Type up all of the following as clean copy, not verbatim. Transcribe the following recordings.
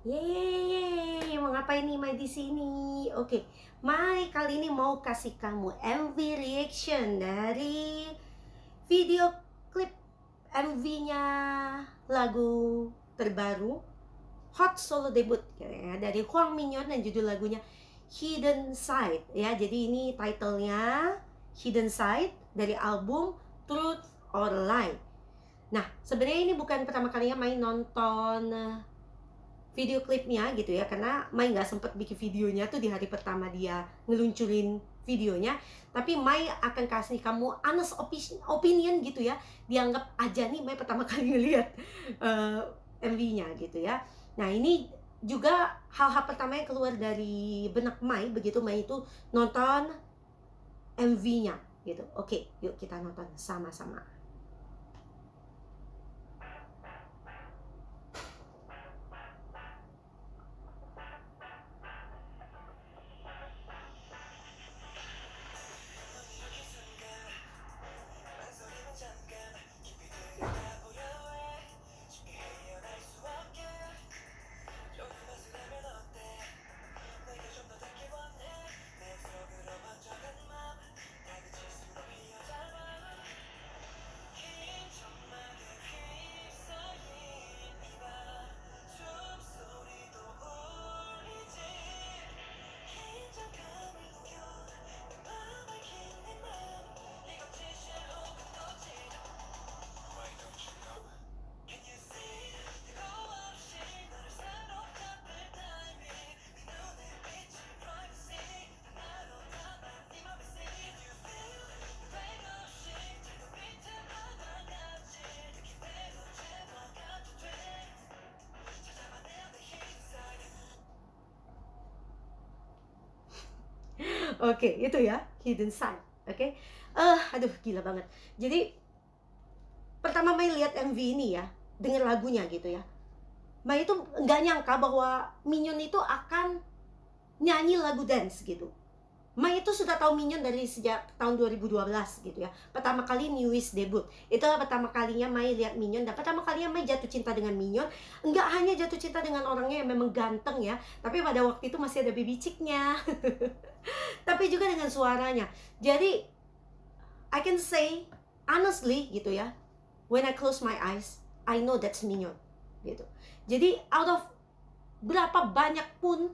Yeay, mau ngapain nih Mai di sini? Oke, Mai kali ini mau kasih kamu MV reaction dari video klip MV-nya lagu terbaru Hot Solo Debut ya, dari Hwang Minhyun dan judul lagunya Hidden Side ya. Jadi ini titlenya Hidden Side dari album Truth or Lie. Nah, sebenarnya ini bukan pertama kalinya Mai nonton video klipnya gitu ya, karena Mai nggak sempet bikin videonya tuh di hari pertama dia ngeluncurin videonya. Tapi Mai akan kasih kamu honest opinion gitu ya, dianggap aja nih Mai pertama kali ngeliat MV-nya gitu ya. Nah ini juga hal-hal pertama yang keluar dari benak Mai begitu Mai itu nonton MV-nya gitu. Oke, yuk kita nonton sama-sama. Oke, itu ya, Hidden Side. Oke. Aduh gila banget. Jadi pertama Mai lihat MV ini ya, denger lagunya gitu ya. Mai itu nggak nyangka bahwa Minhyun itu akan nyanyi lagu dance gitu. Mai itu sudah tahu Minhyun dari sejak tahun 2012 gitu ya. Pertama kali Newest debut. Itulah pertama kalinya Mai lihat Minhyun, dan pertama kalinya Mai jatuh cinta dengan Minhyun. Enggak hanya jatuh cinta dengan orangnya yang memang ganteng ya, tapi pada waktu itu masih ada baby chicknya. Tapi juga dengan suaranya. Jadi I can say honestly gitu ya, when I close my eyes, I know that's Minhyun gitu. Jadi out of berapa banyak pun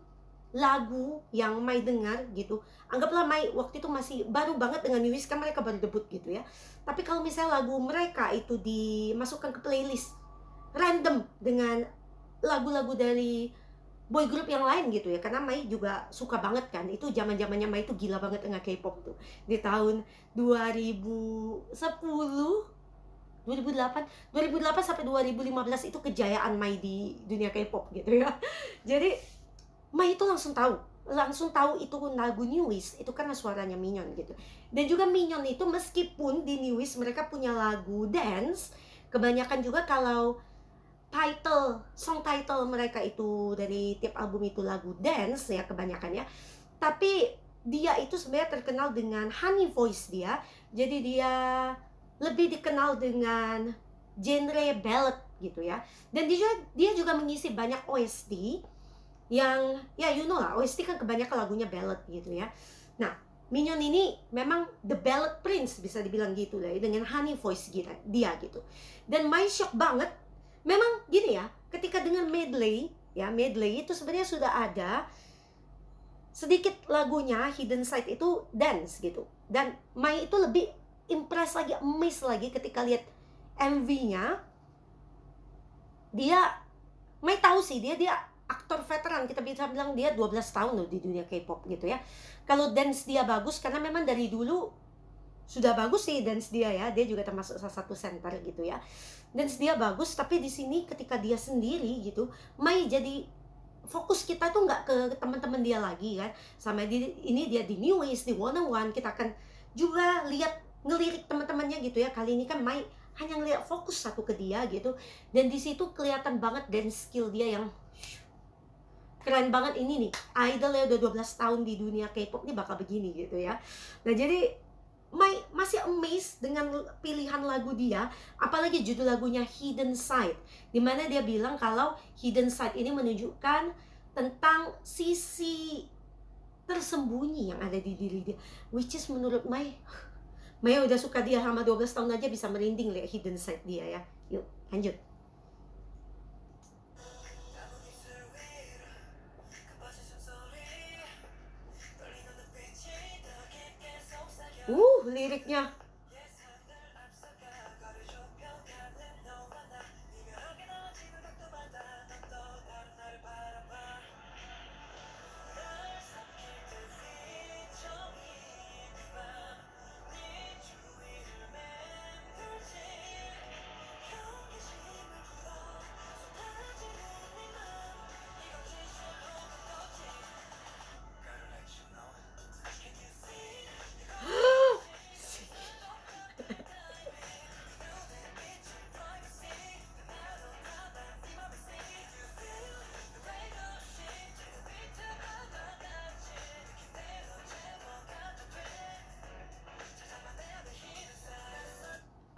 lagu yang Mai dengar gitu, anggaplah Mai waktu itu masih baru banget dengan Newis, kan mereka baru debut gitu ya. Tapi kalau misalnya lagu mereka itu dimasukkan ke playlist random dengan lagu-lagu dari boy group yang lain gitu ya, karena Mai juga suka banget kan, itu zaman-zamannya Mai itu gila banget dengan K-pop tuh di tahun 2010, 2008, 2008 sampai 2015 itu kejayaan Mai di dunia K-pop gitu ya. Jadi Mai itu langsung tahu itu lagu Newest itu karena suaranya Minhyun gitu. Dan juga Minhyun itu meskipun di Newest mereka punya lagu dance, kebanyakan juga kalau song title mereka itu dari tiap album itu lagu dance ya kebanyakan ya. Tapi dia itu sebenarnya terkenal dengan honey voice dia. Jadi dia lebih dikenal dengan genre ballad gitu ya. Dan dia juga mengisi banyak OST yang ya you know lah, OST kan kebanyakan lagunya ballad gitu ya. Nah, Minhyun ini memang the ballad prince bisa dibilang gitu lah ya, dengan honey voice dia gitu. Dan Mai shock banget. Memang gini ya, ketika dengan medley ya, medley itu sebenarnya sudah ada sedikit lagunya Hidden Side itu dance gitu. Dan Mai itu lebih impress lagi, amazed lagi ketika lihat MV-nya. Mai tahu sih dia aktor veteran, kita bisa bilang dia 12 tahun loh di dunia K-pop gitu ya. Kalau dance dia bagus karena memang dari dulu sudah bagus sih dance dia ya. Dia juga termasuk salah satu center gitu ya. Dance dia bagus, tapi di sini ketika dia sendiri gitu, Mai jadi fokus kita tuh nggak ke teman-teman dia lagi kan. Sama ini dia di New Ways, di One on One, kita akan juga lihat ngelirik teman-temannya gitu ya. Kali ini kan Mai hanya ngeliat fokus satu ke dia gitu. Dan di situ kelihatan banget dance skill dia yang keren banget. Ini nih idol ya udah 12 tahun di dunia K-pop nih bakal begini gitu ya. Nah jadi Mai masih amazed dengan pilihan lagu dia, apalagi judul lagunya Hidden Side, dimana dia bilang kalau Hidden Side ini menunjukkan tentang sisi tersembunyi yang ada di diri dia, which is menurut Mai udah suka dia sama 12 tahun aja bisa merinding lihat Hidden Side dia ya. Yuk lanjut. Liriknya.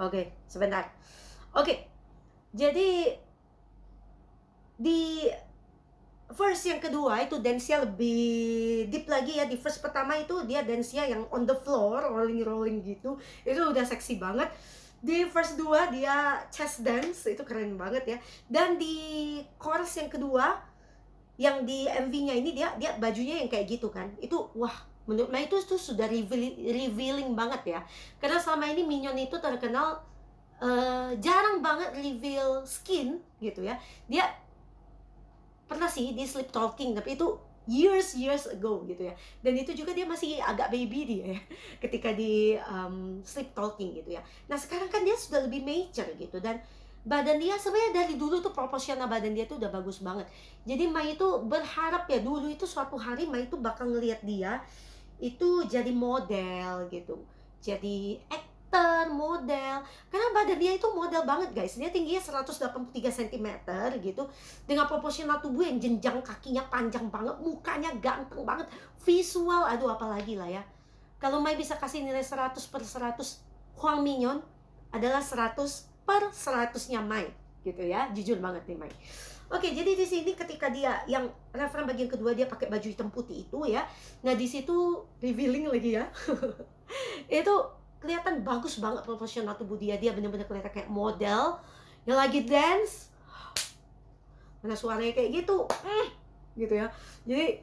Oke, sebentar. Oke, jadi di verse yang kedua itu dance-nya lebih deep lagi ya. Di verse pertama itu dia dance-nya yang on the floor, rolling-rolling gitu. Itu udah seksi banget. Di verse 2 dia chest dance, itu keren banget ya. Dan di chorus yang kedua, yang di MV-nya ini dia bajunya yang kayak gitu kan. Itu wah, menurut Mai itu sudah revealing banget ya. Karena selama ini Minion itu terkenal jarang banget reveal skin gitu ya. Dia pernah sih di Sleep Talking, tapi itu years ago gitu ya. Dan itu juga dia masih agak baby dia ya, ketika di Sleep Talking gitu ya. Nah sekarang kan dia sudah lebih mature gitu, dan badan dia sebenarnya dari dulu tuh proporsional badan dia tuh udah bagus banget. Jadi Mai itu berharap ya dulu itu suatu hari Mai itu bakal ngelihat dia itu jadi model gitu, jadi aktor, model. Karena badan dia itu model banget guys. Dia tingginya 183 cm gitu, dengan proporsional tubuh yang jenjang, kakinya panjang banget, mukanya ganteng banget, visual aduh apalagi lah ya. Kalau Mai bisa kasih nilai 100/100, Hwang Minyon adalah 100/100-nya Mai gitu ya. Jujur banget nih Mai. Oke, jadi di sini ketika dia yang referen bagian kedua dia pakai baju hitam putih itu ya. Nah, di situ revealing lagi ya. Itu kelihatan bagus banget proporsional tubuh dia. Dia benar-benar kelihatan kayak model yang lagi dance. Mana suaranya kayak gitu. Gitu ya. Jadi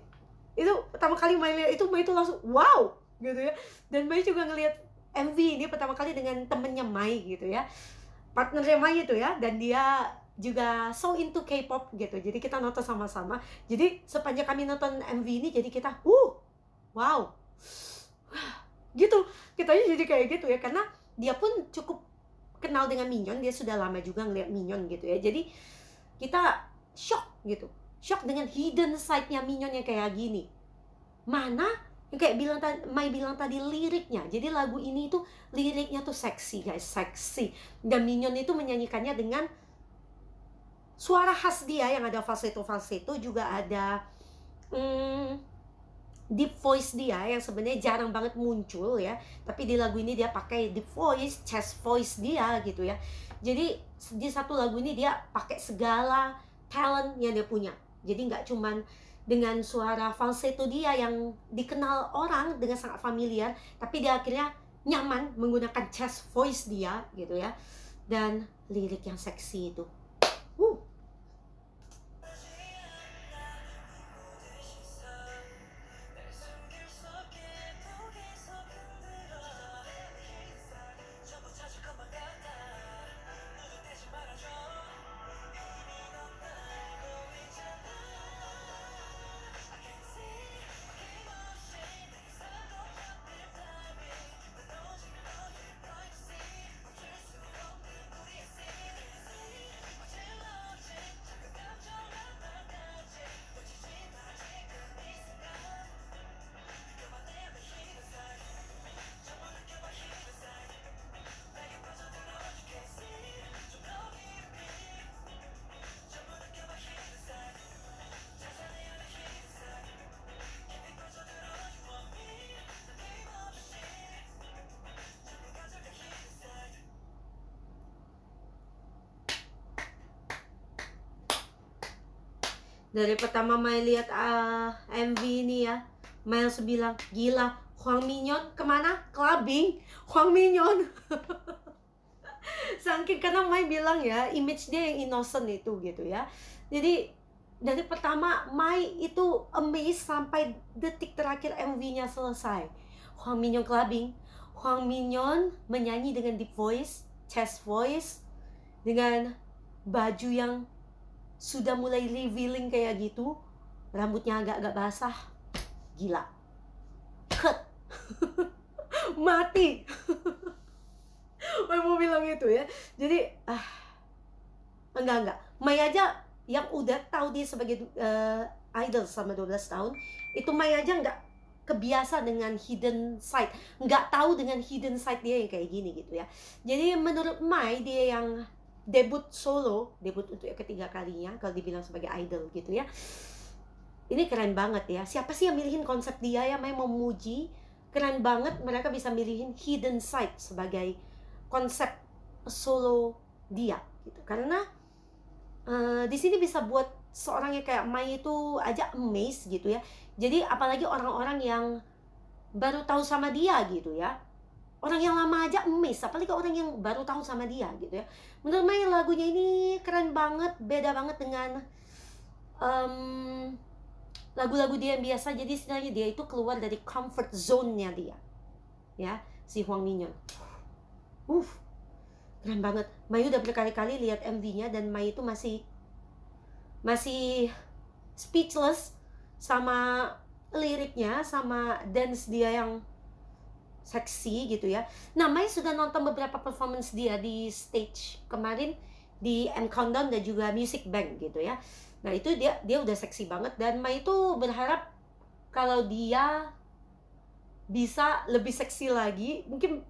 itu pertama kali Mai lihat itu, Mai itu langsung wow gitu ya. Dan Mai juga ngelihat MV ini pertama kali dengan temennya Mai gitu ya. Partnernya Mai itu ya, dan dia juga so into K-pop gitu. Jadi kita nonton sama-sama. Jadi sepanjang kami nonton MV ini jadi kita wow. Gitu. Kitanya jadi kayak gitu ya, karena dia pun cukup kenal dengan Minyon, dia sudah lama juga ngeliat Minyon gitu ya. Jadi kita shock gitu. Shock dengan hidden side-nya Minyon yang kayak gini. Mana yang kayak Mai bilang tadi liriknya. Jadi lagu ini tuh liriknya tuh seksi guys, seksi. Dan Minyon itu menyanyikannya dengan suara khas dia yang ada falsetto, juga ada deep voice dia yang sebenarnya jarang banget muncul ya. Tapi di lagu ini dia pakai deep voice, chest voice dia gitu ya. Jadi di satu lagu ini dia pakai segala talent yang dia punya. Jadi nggak cuman dengan suara falsetto dia yang dikenal orang dengan sangat familiar, tapi dia akhirnya nyaman menggunakan chest voice dia gitu ya. Dan lirik yang seksi itu. Dari pertama Mai lihat MV ini ya, Mai langsung bilang, gila, Hwang Minyon kemana? Clubbing, Hwang Minyon. Saking karena Mai bilang ya, image dia yang innocent itu gitu ya. Jadi dari pertama Mai itu amazed sampai detik terakhir MV-nya selesai. Hwang Minyon clubbing, Hwang Minyon menyanyi dengan deep voice, chest voice, dengan baju yang sudah mulai revealing kayak gitu, rambutnya agak-agak basah, gila, cut, mati. Mai mau bilang itu ya. Jadi enggak. Mai aja yang udah tahu dia sebagai idol selama 12 tahun, itu Mai aja nggak kebiasa dengan hidden side, nggak tahu dengan hidden side dia yang kayak gini gitu ya. Jadi menurut Mai, dia yang debut solo, debut untuk yang ketiga kalinya kalau dibilang sebagai idol gitu ya, ini keren banget ya. Siapa sih yang milihin konsep dia ya? Mai mau memuji, keren banget mereka bisa milihin hidden side sebagai konsep solo dia gitu. Karena di sini bisa buat seorang yang kayak Mai itu aja amazed gitu ya. Jadi apalagi orang-orang yang baru tahu sama dia gitu ya. Orang yang lama aja amazed, apalagi orang yang baru tahu sama dia gitu ya. Menurut Mai lagunya ini keren banget, beda banget dengan lagu-lagu dia yang biasa. Jadi sebenarnya dia itu keluar dari comfort zone-nya dia ya, si Hwang Minyon. Keren banget. Mai udah berkali-kali lihat MV-nya dan Mai itu masih speechless sama liriknya, sama dance dia yang seksi gitu ya. Nah, Mai sudah nonton beberapa performance dia di stage kemarin di M Countdown dan juga Music Bank gitu ya. Nah, itu dia udah seksi banget dan Mai itu berharap kalau dia bisa lebih seksi lagi, mungkin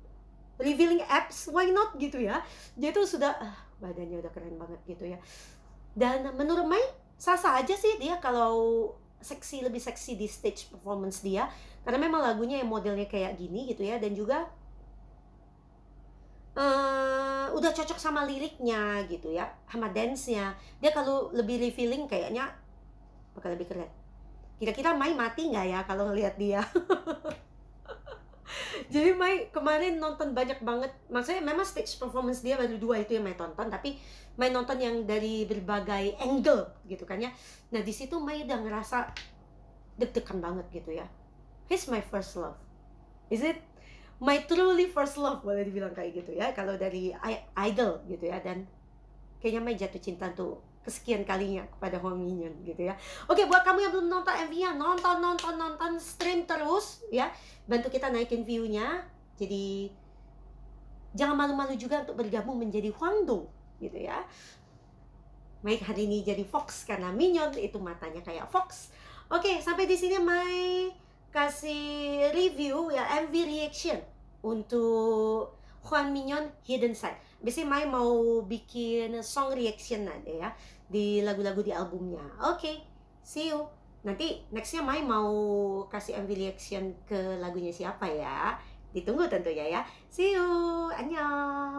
revealing abs, why not gitu ya. Dia tuh sudah badannya udah keren banget gitu ya. Dan menurut Mai sah-sah aja sih dia kalau seksi, lebih seksi di stage performance dia, karena memang lagunya yang modelnya kayak gini gitu ya. Dan juga udah cocok sama liriknya gitu ya, sama dance-nya. Dia kalau lebih revealing kayaknya bakal lebih keren. Kira-kira Mai mati nggak ya kalau ngelihat dia? Jadi Mai kemarin nonton banyak banget. Maksudnya memang stage performance dia baru 2 itu yang Mai tonton, tapi Mai nonton yang dari berbagai angle gitu kan ya. Nah, di situ Mai udah ngerasa deg-degan banget gitu ya. He's my first love. Is it my truly first love, boleh dibilang kayak gitu ya, kalau dari idol gitu ya. Dan kayaknya Mai jatuh cinta tuh kesekian kalinya kepada Hwang Minyon gitu ya. Oke, buat kamu yang belum nonton MV-nya, nonton, stream terus ya. Bantu kita naikin view-nya. Jadi jangan malu-malu juga untuk bergabung menjadi Hwangdo gitu ya. Mai hari ini jadi Fox karena Minyon itu matanya kayak Fox. Oke, sampai di sini Mai kasih review ya, MV reaction untuk Hwang Minyon Hidden Side. Biasanya Mai mau bikin song reaction nanti ya di lagu-lagu di albumnya. Oke, see you. Nanti nextnya Mai mau kasih MV reaction ke lagunya siapa ya. Ditunggu tentunya ya. See you. Annyeong.